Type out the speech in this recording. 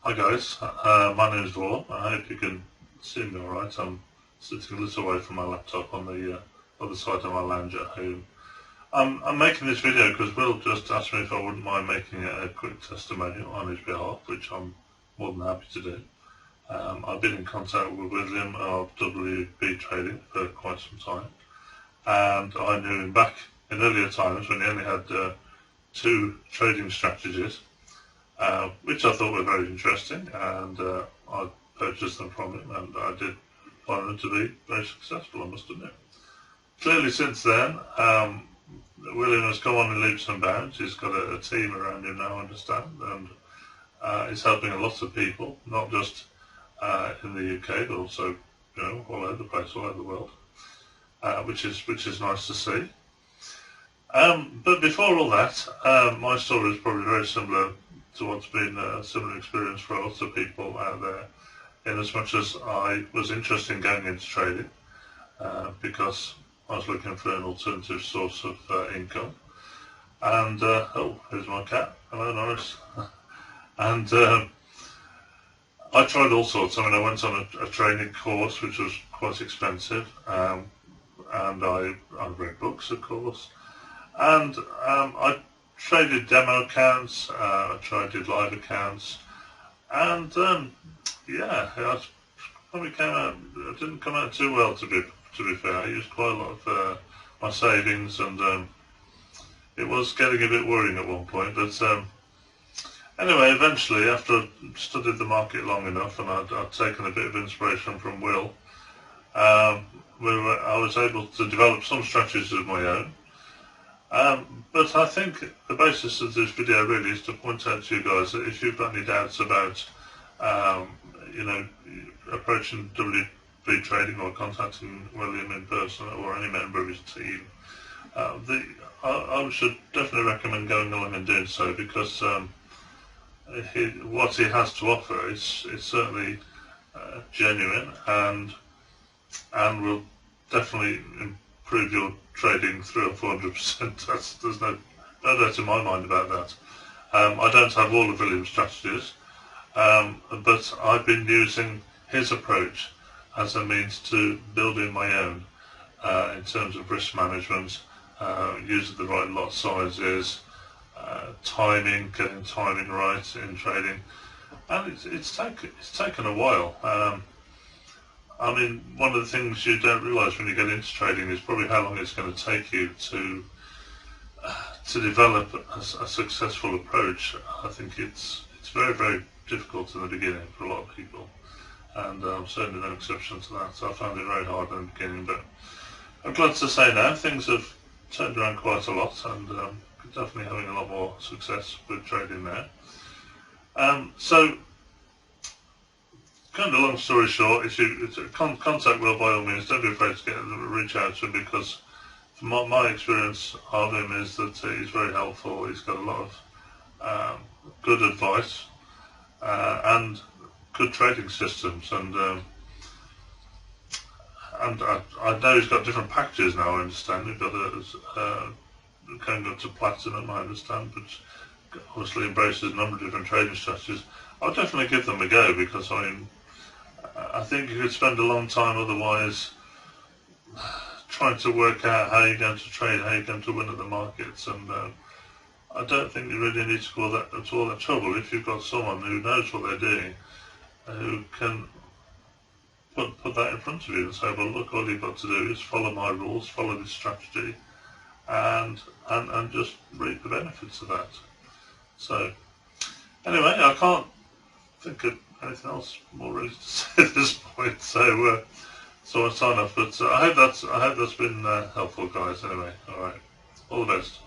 Hi guys, my name is Vaughan. I hope you can see me alright. I'm sitting a little away from my laptop on the other side of my lounge at home. I'm making this video because Will just asked me if I wouldn't mind making a quick testimonial on his behalf, which I'm more than happy to do. I've been in contact with William of WB Trading for quite some time, and I knew him back in earlier times when he only had two trading strategies. Which I thought were very interesting, and I purchased them from him, and I did find them to be very successful, I must admit. Clearly since then, William has come on in leaps and bounds. He's got a team around him now, I understand, and he's helping a lot of people, not just in the UK, but also all over the place, all over the world, which is nice to see. But before all that, my story is probably very similar to what's been a similar experience for lots of people out there, in as much as I was interested in going into trading because I was looking for an alternative source of income. And oh, here's my cat. Hello, Norris. And I tried all sorts. I mean, I went on a training course which was quite expensive, and I read books, of course, and I traded demo accounts, I did live accounts, and yeah, it probably it didn't come out too well, to be fair. I used quite a lot of my savings, and it was getting a bit worrying at one point. But anyway, eventually, after I studied the market long enough, and I'd taken a bit of inspiration from Will, I was able to develop some strategies of my own. But I think the basis of this video really is to point out to you guys that if you've got any doubts about, approaching WB Trading or contacting William in person or any member of his team, I should definitely recommend going along and doing so, because what he has to offer is certainly genuine and will definitely improve your trading 300 or 400%. There's no doubt in my mind about that. I don't have all of William's strategies, but I've been using his approach as a means to build in my own in terms of risk management, using the right lot sizes, timing, getting timing right in trading, and it's taken a while. I mean, one of the things you don't realise when you get into trading is probably how long it's going to take you to develop a successful approach. I think it's very, very difficult in the beginning for a lot of people, and I'm certainly no exception to that. So I found it very hard in the beginning, but I'm glad to say now things have turned around quite a lot, and definitely having a lot more success with trading now. So, kind of long story short, if you contact Will, by all means, don't be afraid to reach out to him, because from my experience of him is that he's very helpful. He's got a lot of good advice and good trading systems, and I know he's got different packages now. I understand he's got going up to platinum, I understand, but obviously embraces a number of different trading strategies. I'll definitely give them a go, because I think you could spend a long time otherwise trying to work out how you're going to trade, how you're going to win at the markets, and I don't think you really need to go to all that trouble if you've got someone who knows what they're doing, who can put that in front of you and say, well, look, all you've got to do is follow my rules, follow this strategy, and just reap the benefits of that. So anyway, I can't think of anything else more really to say at this point, so I sign off. But I hope that's been helpful, guys. Anyway, all right, all the best.